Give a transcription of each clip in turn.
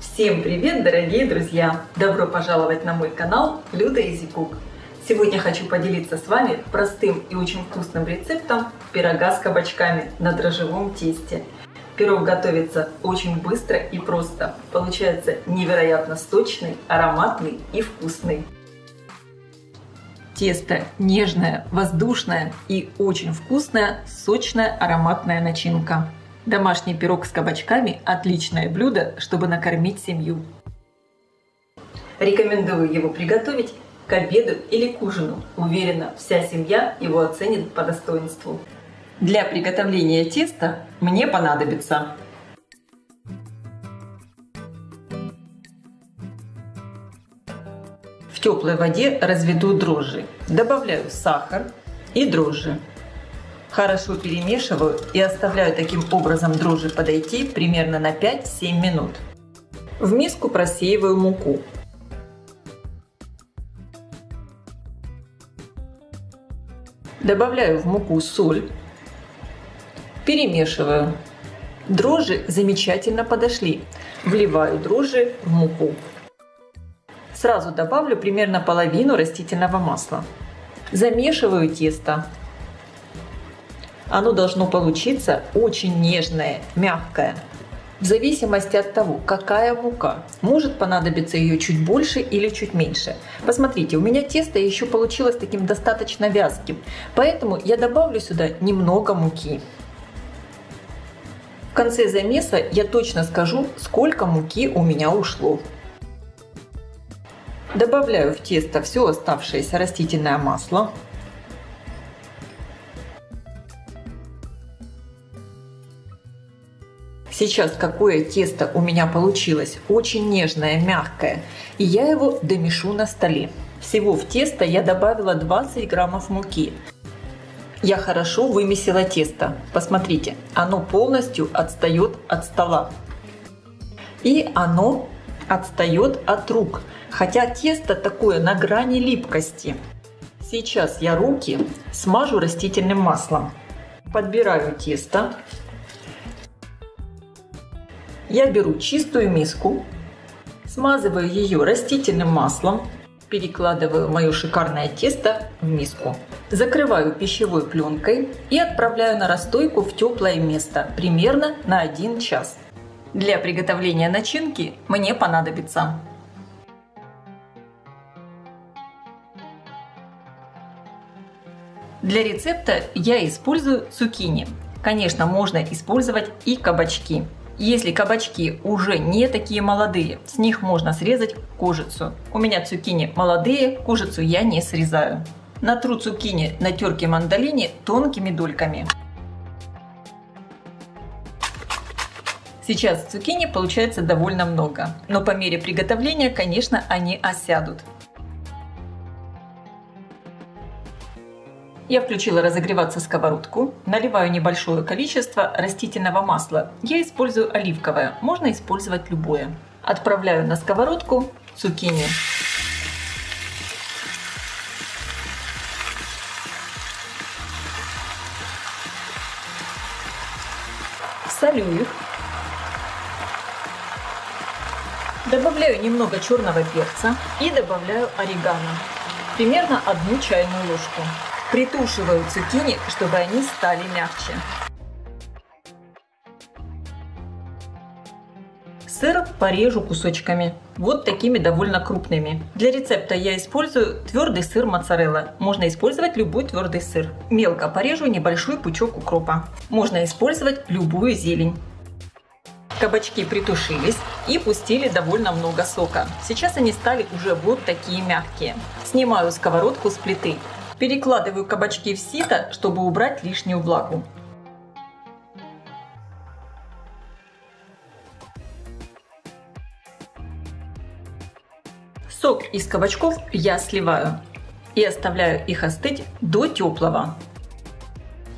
Всем привет, дорогие друзья! Добро пожаловать на мой канал Люда Easy Cook. Сегодня хочу поделиться с вами простым и очень вкусным рецептом пирога с кабачками на дрожжевом тесте. Пирог готовится очень быстро и просто. Получается невероятно сочный, ароматный и вкусный. Тесто нежное, воздушное и очень вкусная, сочная, ароматная начинка. Домашний пирог с кабачками – отличное блюдо, чтобы накормить семью. Рекомендую его приготовить к обеду или к ужину. Уверена, вся семья его оценит по достоинству. Для приготовления теста мне понадобится в теплой воде разведу дрожжи, добавляю сахар и дрожжи. Хорошо перемешиваю и оставляю таким образом дрожжи подойти примерно на 5-7 минут. В миску просеиваю муку. Добавляю в муку соль. Перемешиваю. Дрожжи замечательно подошли. Вливаю дрожжи в муку. Сразу добавлю примерно половину растительного масла. Замешиваю тесто. Оно должно получиться очень нежное, мягкое. В зависимости от того, какая мука, может понадобиться ее чуть больше или чуть меньше. Посмотрите, у меня тесто еще получилось таким достаточно вязким, поэтому я добавлю сюда немного муки. В конце замеса я точно скажу, сколько муки у меня ушло. Добавляю в тесто все оставшееся растительное масло. Сейчас какое тесто у меня получилось, очень нежное, мягкое, и я его домешу на столе. Всего в тесто я добавила 20 граммов муки. Я хорошо вымесила тесто, посмотрите, оно полностью отстает от стола. И оно отстает от рук, хотя тесто такое на грани липкости. Сейчас я руки смажу растительным маслом. Подбираю тесто. Я беру чистую миску, смазываю ее растительным маслом, перекладываю мое шикарное тесто в миску. Закрываю пищевой пленкой и отправляю на расстойку в теплое место, примерно на 1 час. Для приготовления начинки мне понадобится для рецепта я использую цукини. Конечно, можно использовать и кабачки. Если кабачки уже не такие молодые, с них можно срезать кожицу. У меня цукини молодые, кожицу я не срезаю. Натру цукини на терке мандолини тонкими дольками. Сейчас цукини получается довольно много, но по мере приготовления, конечно, они осядут. Я включила разогреваться сковородку, наливаю небольшое количество растительного масла. Я использую оливковое, можно использовать любое. Отправляю на сковородку цукини. Солю их. Добавляю немного черного перца и добавляю орегано. Примерно 1 чайную ложку. Притушиваю цукини, чтобы они стали мягче. Сыр порежу кусочками, вот такими довольно крупными. Для рецепта я использую твердый сыр моцарелла. Можно использовать любой твердый сыр. Мелко порежу небольшой пучок укропа. Можно использовать любую зелень. Кабачки притушились и пустили довольно много сока. Сейчас они стали уже вот такие мягкие. Снимаю сковородку с плиты. Перекладываю кабачки в сито, чтобы убрать лишнюю влагу. Сок из кабачков я сливаю и оставляю их остыть до теплого.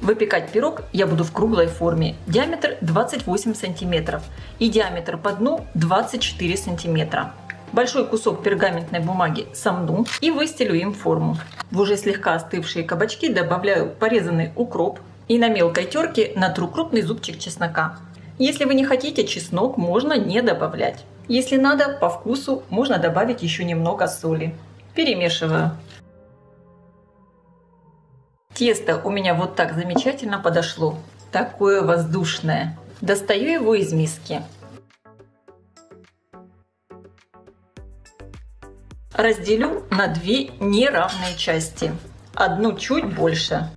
Выпекать пирог я буду в круглой форме. Диаметр 28 см и диаметр по дну 24 см. Большой кусок пергаментной бумаги сомну и выстелю им форму. В уже слегка остывшие кабачки добавляю порезанный укроп и на мелкой терке натру крупный зубчик чеснока. Если вы не хотите чеснок, можно не добавлять. Если надо, по вкусу можно добавить еще немного соли. Перемешиваю. Тесто у меня вот так замечательно подошло. Такое воздушное. Достаю его из миски. Разделю на две неравные части. Одну чуть больше.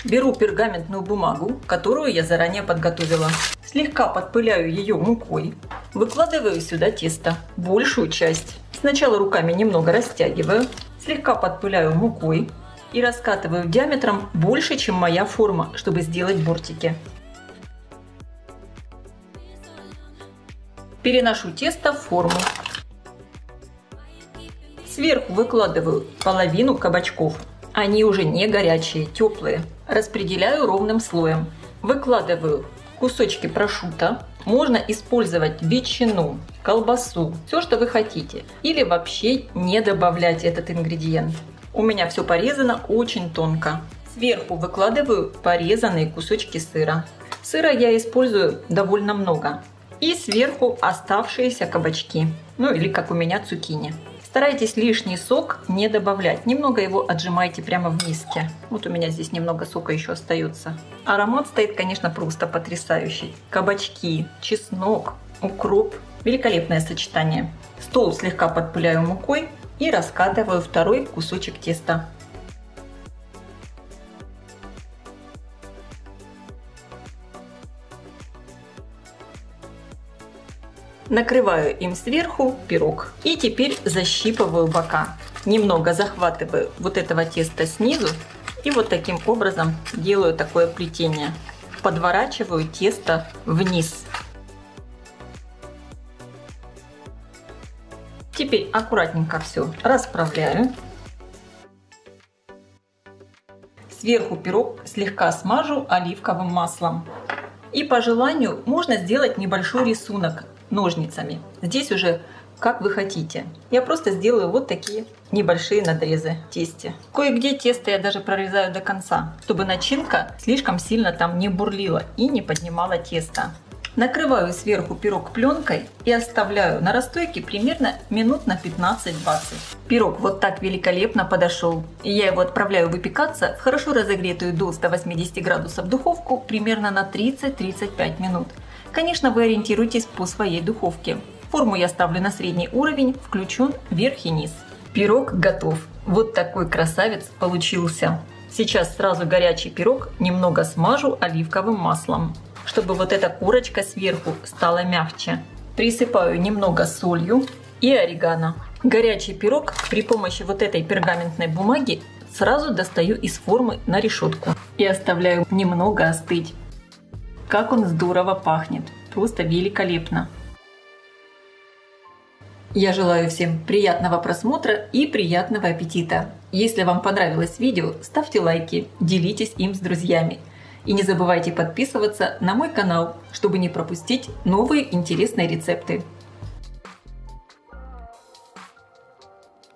Беру пергаментную бумагу, которую я заранее подготовила. Слегка подпыляю ее мукой. Выкладываю сюда тесто, большую часть. Сначала руками немного растягиваю, слегка подпыляю мукой и раскатываю диаметром больше, чем моя форма, чтобы сделать бортики. Переношу тесто в форму. Сверху выкладываю половину кабачков. Они уже не горячие, теплые. Распределяю ровным слоем. Выкладываю кусочки прошутто. Можно использовать ветчину, колбасу, все, что вы хотите. Или вообще не добавлять этот ингредиент. У меня все порезано очень тонко. Сверху выкладываю порезанные кусочки сыра. Сыра я использую довольно много. И сверху оставшиеся кабачки. Ну или как у меня цукини. Старайтесь лишний сок не добавлять. Немного его отжимайте прямо в миске. Вот у меня здесь немного сока еще остается. Аромат стоит, конечно, просто потрясающий. Кабачки, чеснок, укроп. Великолепное сочетание. Стол слегка подпыляю мукой и раскатываю второй кусочек теста. Накрываю им сверху пирог. И теперь защипываю бока. Немного захватываю вот этого теста снизу. И вот таким образом делаю такое плетение. Подворачиваю тесто вниз. Теперь аккуратненько все расправляю. Сверху пирог слегка смажу оливковым маслом. И по желанию можно сделать небольшой рисунок ножницами. Здесь уже как вы хотите. Я просто сделаю вот такие небольшие надрезы в тесте. Кое-где тесто я даже прорезаю до конца, чтобы начинка слишком сильно там не бурлила и не поднимала тесто. Накрываю сверху пирог пленкой и оставляю на расстойке примерно минут на 15-20. Пирог вот так великолепно подошел. И я его отправляю выпекаться в хорошо разогретую до 180 градусов духовку примерно на 30-35 минут. Конечно, вы ориентируйтесь по своей духовке. Форму я ставлю на средний уровень, включен верх и низ. Пирог готов. Вот такой красавец получился. Сейчас сразу горячий пирог немного смажу оливковым маслом, чтобы вот эта корочка сверху стала мягче. Присыпаю немного солью и орегано. Горячий пирог при помощи вот этой пергаментной бумаги сразу достаю из формы на решетку и оставляю немного остыть. Как он здорово пахнет! Просто великолепно! Я желаю всем приятного просмотра и приятного аппетита! Если вам понравилось видео, ставьте лайки, делитесь им с друзьями. И не забывайте подписываться на мой канал, чтобы не пропустить новые интересные рецепты.